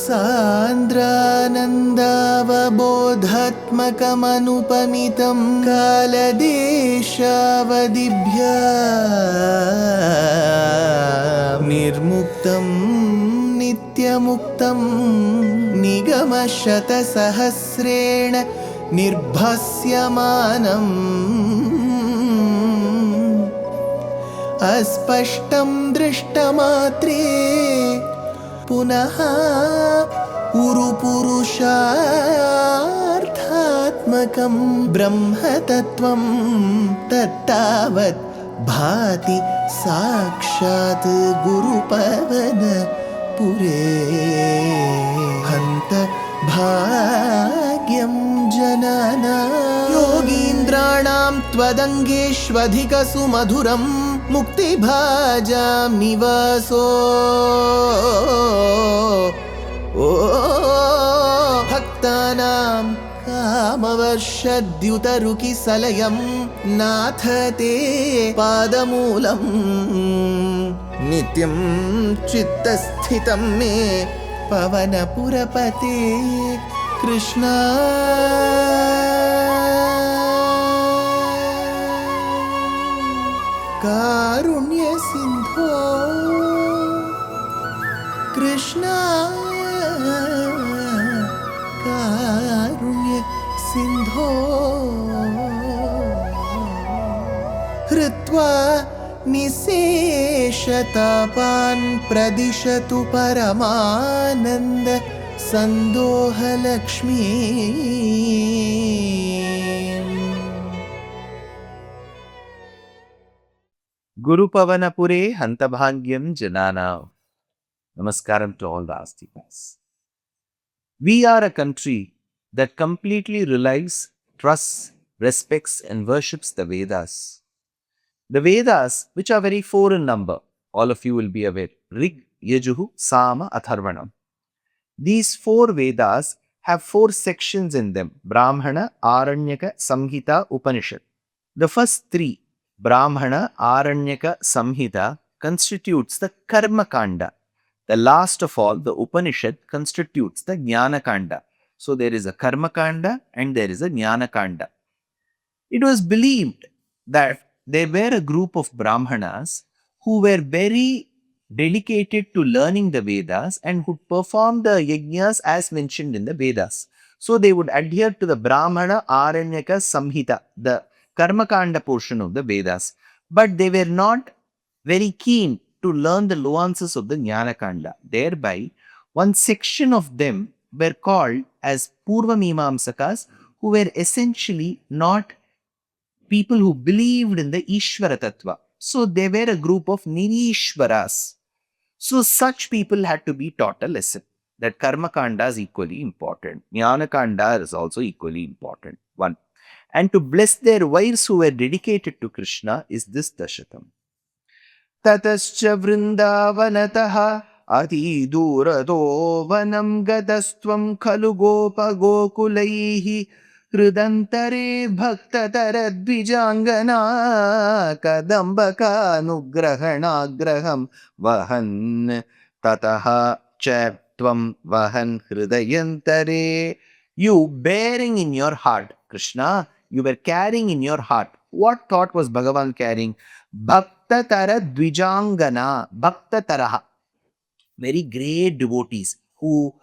सान्द्रानन्दावबोधात्मकमनुपमितं कालदेशावदिभ्या निर्मुक्तं नित्यमुक्तं निगमशतसहस्रेण निर्भास्यमानम् अस्पष्टं दृष्टमात्रे पुनः उरुपुरुषार्थात्मकं ब्रह्मतत्त्वं तत्तावत् भाति साक्षात् गुरुपवनपुरे हन्त भाग्यं जनानां योगीन्द्राणां त्वदङ्गेष्वधिकसुमधुरं मुक्तिभाजां निवासो भक्तानां कामवर्षद्युतरुकिसलयं नाथ ते पादमूलं नित्यं चित्तस्थितं मे पवनपुरपते कृष्णा कारुण्य सिंधो कृष्णा कारुण्य सिंधो हृत्वा निशेषतापान् प्रदिशतु परमानन्द सन्दोहलक्ष्मी Gurupavanapure Hantabhangyam Janana. Namaskaram to all the Astikas. We are a country that completely relies, trusts, respects and worships the Vedas. The Vedas, which are very four in number, all of you will be aware, Rig, Yajuhu, Sama, Atharvanam. These four Vedas have four sections in them, Brahmana, Aranyaka, Samhita, Upanishad. The first three, Brahmana, Aranyaka, Samhita, constitutes the Karma Kanda. The last of all, the Upanishad, constitutes the Jnana Kanda. So there is a Karma Kanda and there is a Jnana Kanda. It was believed that there were a group of Brahmanas who were very dedicated to learning the Vedas and who performed the yajnas as mentioned in the Vedas. So they would adhere to the Brahmana, Aranyaka, Samhita, the Karmakanda portion of the Vedas. But they were not very keen to learn the nuances of the Jnanakanda. Thereby, one section of them were called as Purvamimamsakas, who were essentially not people who believed in the Ishvara Tattva. So they were a group of Nirishvaras. So such people had to be taught a lesson that Karmakanda is equally important. Jnanakanda is also equally important. One. And to bless their wives who were dedicated to Krishna is this Dashakam. Tatascha vrindavanataha ati durato vanam gadastvam khalu gopa gokulaihi hridantare bhaktataradvijangana kadambaka nugrahanagraham vahan tataha cha tvam vahan hridayantare. You bearing in your heart, Krishna, you were carrying in your heart. What thought was Bhagavan carrying? Bhaktatara Dvijangana, Bhaktataraha. Very great devotees who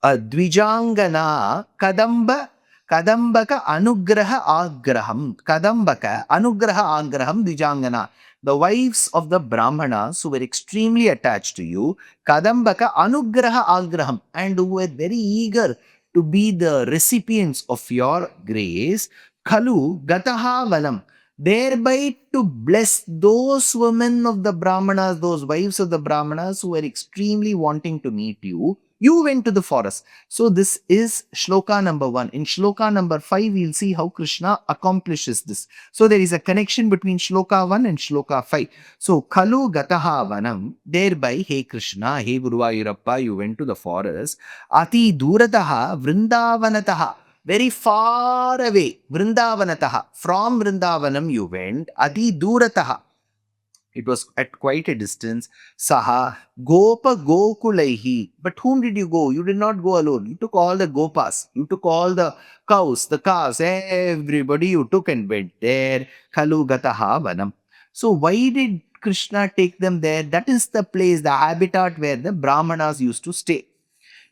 Dvijangana Kadambaka Anugraha Agraham. Kadambaka Anugraha Agraham Dvijangana. The wives of the Brahmanas who were extremely attached to you, Kadambaka Anugraha Agraham, and who were very eager to be the recipients of your grace, Khalu Gataha Valam, thereby to bless those women of the Brahmanas, those wives of the Brahmanas who were extremely wanting to meet you. You went to the forest. So this is Shloka number 1. In Shloka number 5, we'll see how Krishna accomplishes this. So there is a connection between Shloka 1 and Shloka 5. So Khalu Gataha Vanam, thereby, hey Krishna, hey Guruvayurappa, you went to the forest. Ati Durataha Vrindavanataha, very far away, Vrindavanataha, from Vrindavanam you went, Adi Durataha, It was at quite a distance. Saha Gopa Gokulaihi. But whom did you go? You did not go alone. You took all the Gopas. You took all the cows, the calves, everybody you took and went there. Khalu Gataha Vanam. So why did Krishna take them there? That is the place, the habitat where the Brahmanas used to stay.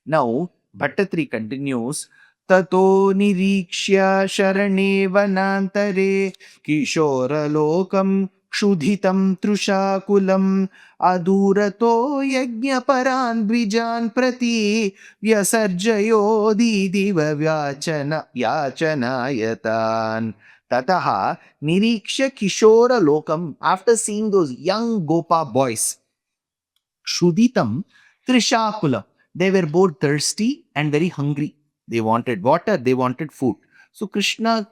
Now, Bhaṭṭatiri continues, Tato nirikshya sharane vanantare kishoraLokam kshuditam trushakulam adurato yajnaparan dvijan prati vyasarjayo didiva yachanayatan. Tataha niriksha kishora lokam. After seeing those young Gopa boys, Kshuditam Trishakulam. They were both thirsty and very hungry. They wanted water, they wanted food. So Krishna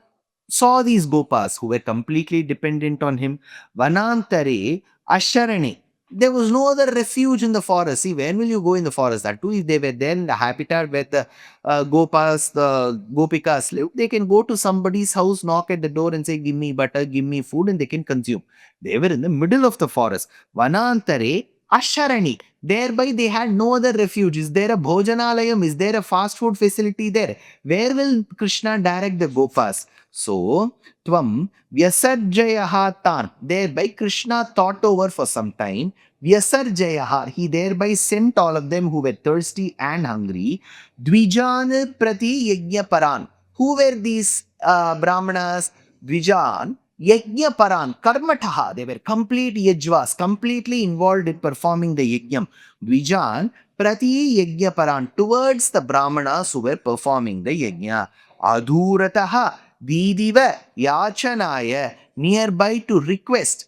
saw these Gopas who were completely dependent on him. Vanantare Asharane. There was no other refuge in the forest. See, when will you go in the forest? That too, if they were there in the habitat where the Gopas, the Gopikas live, they can go to somebody's house, knock at the door and say, give me butter, give me food, and they can consume. They were in the middle of the forest. Vanantare Asharani. Thereby they had no other refuge. Is there a Bhojanalayam? Is there a fast food facility there? Where will Krishna direct the Gopas? So, Tvam Vyasarjayaha Tan. Thereby Krishna thought over for some time. Vyasarjayaha. He thereby sent all of them who were thirsty and hungry. Dvijan Prati Yajna Paran. Who were these Brahmanas? Dvijan Yajna Paran, Karmataha, they were complete yajvas, completely involved in performing the yajnam. Dvijan, Prati Yajna Paran, towards the Brahmanas who were performing the yajna. Adhurataha, Didiva, Yachanaya, nearby to request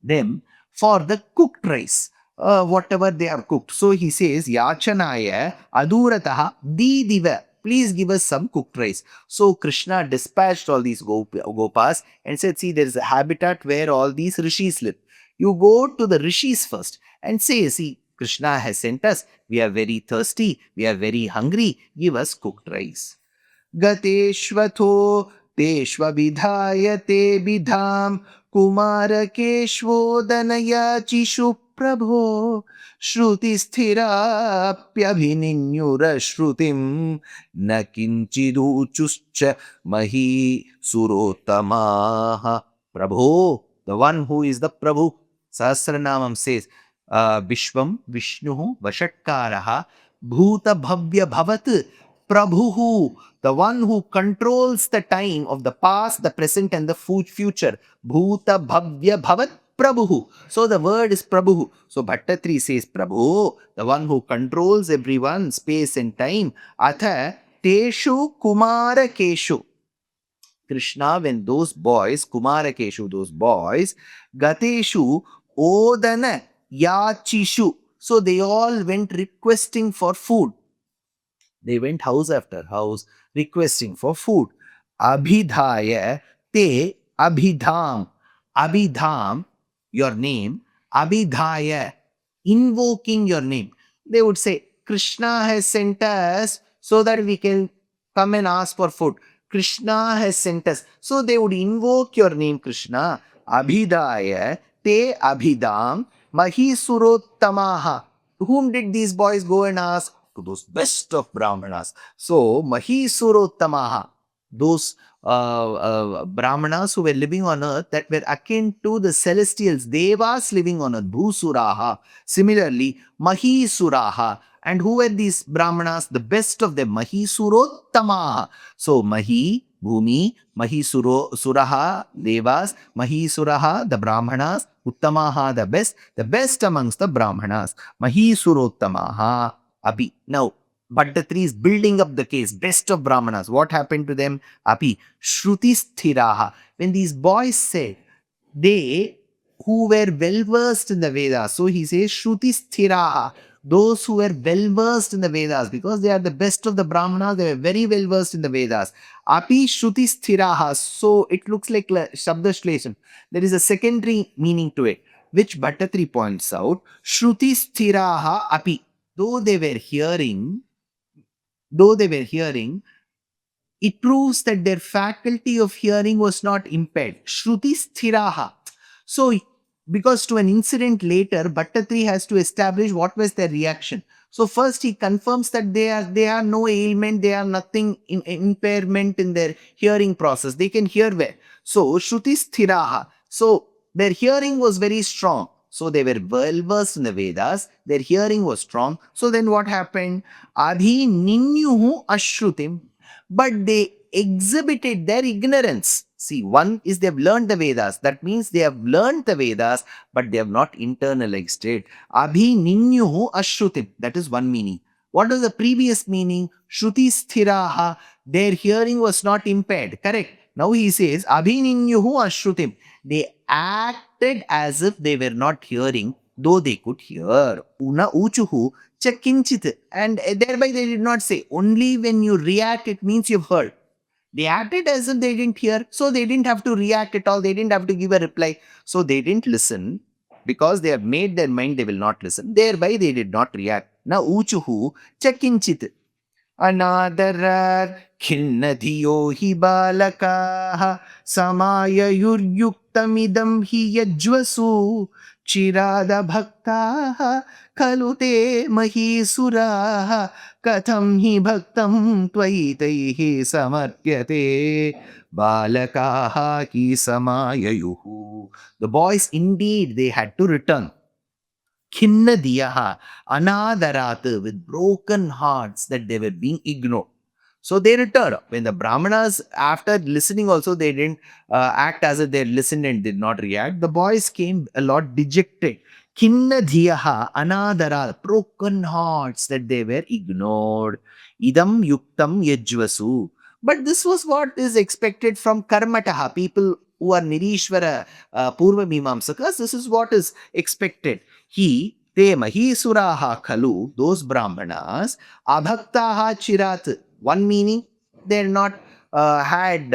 them for the cooked rice, whatever they are cooked. So he says, Yachanaya, Adhurataha, Didiva. Please give us some cooked rice. So Krishna dispatched all these Gopas and said, see, there is a habitat where all these rishis live. You go to the rishis first and say, see, Krishna has sent us. We are very thirsty. We are very hungry. Give us cooked rice. Gateshvatho teshvavidhaya te bidham kumarakeshvodanaya chishu prabho shruti sthirapyabhininyura shrutim na kinchiduchuscha mahi surotamaha. Prabho, the one who is the Prabhu. Sahasranamam says, Vishwam Vishnuhu Vashatkaraha Bhuta Bhavya Bhavat Prabhuhu, the one who controls the time of the past, the present, and the future. Bhuta Bhavya Bhavat Prabhuhu. So the word is Prabhuhu. So Bhaṭṭatiri says Prabhu, the one who controls everyone, space and time. Atha Teshu Kumara Keshu. Krishna, when those boys, Kumara Keshu, those boys, Gateshu Odana Yachishu. So they all went requesting for food. They went house after house requesting for food. Abhidhaya te abhidham. Abhidham, your name. Abhidhaya, invoking your name. They would say, Krishna has sent us so that we can come and ask for food. Krishna has sent us. So they would invoke your name, Krishna. Abhidhaya te abhidham mahisurottamaha. To whom did these boys go and ask? To those best of Brahmanas. So, mahisurottamaha, those Brahmanas who were living on earth that were akin to the celestials, Devas living on earth, Bhusuraha. Similarly, Mahisuraha. And who were these Brahmanas? The best of them, Mahisurottamaha. So, Mahi, Bhumi, Suraha, Devas, Mahisuraha, the Brahmanas, Uttamaha, the best amongst the Brahmanas, Mahisurottamaha. Abhi. Now, Bhaṭṭatiri is building up the case. Best of Brahmanas. What happened to them? Abhi. Shruti sthiraha. When these boys said, they who were well versed in the Vedas. So he says, Shruti sthiraha. Those who were well versed in the Vedas, because they are the best of the Brahmanas, they were very well versed in the Vedas. Api Shruti sthiraha. So it looks like Shabda Shlesham. There is a secondary meaning to it, which Bhaṭṭatiri points out. Shruti sthiraha api. Though they were hearing, it proves that their faculty of hearing was not impaired. Shruti sthiraha. So because to an incident later, Bhaṭṭatiri has to establish what was their reaction. So first he confirms that they are no ailment, they are nothing impairment in their hearing process. They can hear well. So Shruti Sthiraha. So their hearing was very strong. So they were well versed in the Vedas. Their hearing was strong. So then what happened? Adhi ninyuhu ashrutim. But they exhibited their ignorance. See, one is they have learned the Vedas. That means they have learned the Vedas, but they have not internalized it. Abhi ninyuhu ashrutim. That is one meaning. What was the previous meaning? Shruti sthiraha. Their hearing was not impaired. Correct. Now he says, Abhi ninyuhu ashrutim. They acted as if they were not hearing, though they could hear. Una uchuhu chakinchit. And thereby they did not say. Only when you react, it means you've heard. They acted as if they didn't hear, so they didn't have to react at all. They didn't have to give a reply. So they didn't listen because they have made their mind they will not listen. Thereby they did not react. Now uchuhu chakinchit. Anadarar khinnadhiyo hi balakaha samaya yuryuktamidam hi yajvasu chirada bhaktaha kalute mahisuraha katham hi bhaktam tvaitai samarpyate balakaha ki samayayuhu. The boys indeed they had to return. Khinnadiyaha, anadarat, with broken hearts that they were being ignored. So they returned. When the Brahmanas, after listening also, they didn't act as if they listened and did not react. The boys came a lot dejected. Khinnadiyaha, anadarat, broken hearts that they were ignored. Idam yuktam yajvasu. But this was what is expected from karmataha, people who are nirishvara purva mimamsakas. This is what is expected. Te mahisuraha khalu, those brahmanas, abhaktaha chirat. One meaning, they're not had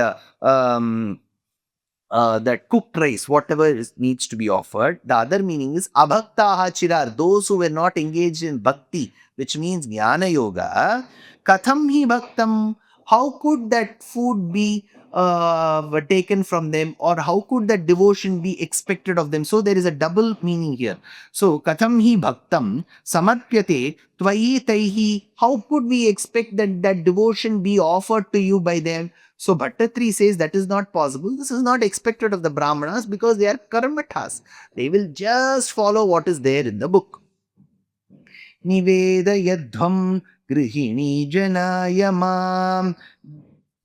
that cooked rice, whatever needs to be offered. The other meaning is abhaktaha chirar, those who were not engaged in bhakti, which means jnana yoga. Katham hi bhaktam, how could that food be taken from them, or how could that devotion be expected of them? So there is a double meaning here. So katham hi bhaktam samarpyate tvayi taihi, how could we expect that devotion be offered to you by them? So Bhaṭṭatiri says that is not possible. This is not expected of the Brahmanas because they are karmatas. They will just follow what is there in the book. Nivedayadhvam grihini janayamam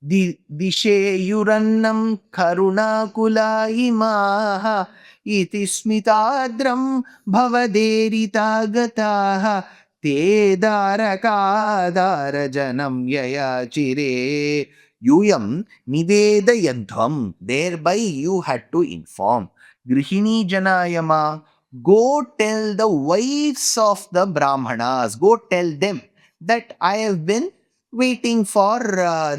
disheyurannam karunakulayimaha iti smitadram bhavaderitagataha te darakadarajanam yayachire yuyam nivedayadhvam. Thereby you had to inform. Grihini janayama, go tell the wives of the Brahmanas, go tell them that I have been waiting for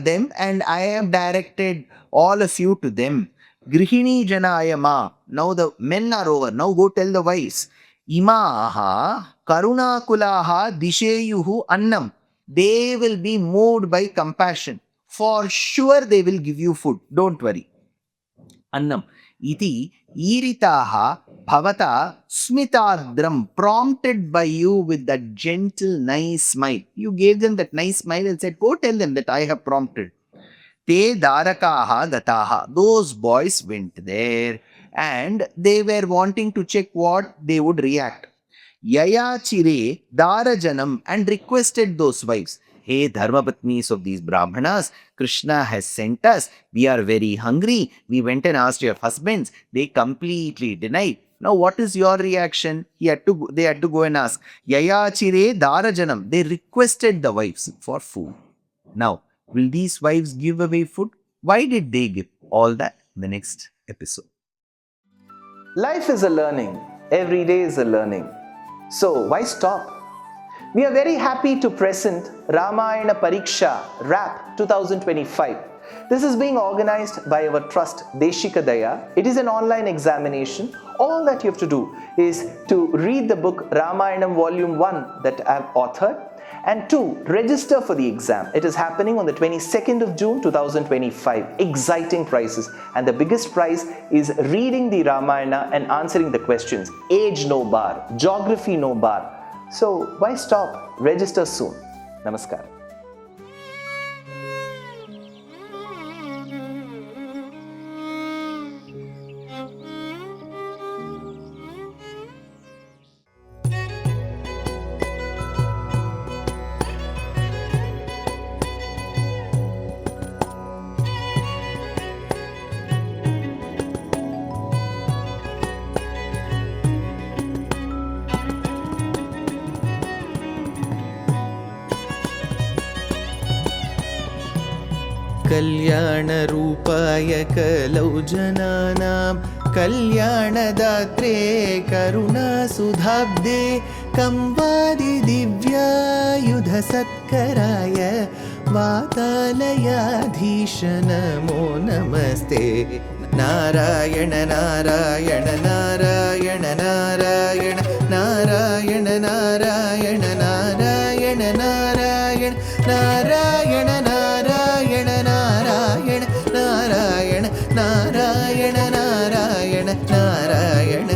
them and I have directed all of you to them. Grihini janayama. Now the men are over. Now go tell the wives. Imaha karunakulaha disheyuhu annam. They will be moved by compassion. For sure they will give you food. Don't worry. Annam. Iti iritaha bhavata smitardram, prompted by you with that gentle, nice smile. You gave them that nice smile and said, go tell them that I have prompted. Te darakaha gataha. Those boys went there and they were wanting to check what they would react. Yayachire darajanam, and requested those wives. Hey, dharmapatnis of these Brahmanas, Krishna has sent us. We are very hungry. We went and asked your husbands. They completely denied. Now, what is your reaction? They had to go and ask. Yayachire darajanam. They requested the wives for food. Now, will these wives give away food? Why did they give? All that in the next episode. Life is a learning. Every day is a learning. So, why stop? We are very happy to present Ramayana Pariksha RAP 2025. This is being organized by our trust Deshikadaya. It is an online examination. All that you have to do is to read the book Ramayanam Volume 1 that I have authored And 2, register for the exam. It is happening on the 22nd of June 2025. Exciting prizes. And the biggest prize is reading the Ramayana and answering the questions. Age no bar, geography no bar. So why stop? Register soon. Namaskar. कल्याणरूपाय कलौ जनानां कल्याणदात्रे करुणासुधाब्दे कंवादिदिव्यायुधसत्कराय वातालयाधीश नमो नमस्ते। नारायण नारायण नारायण नारायण नारायण नारायण नारायण नारायण नारायण नारायण नारायण नारायण नारायण नारायण नारायण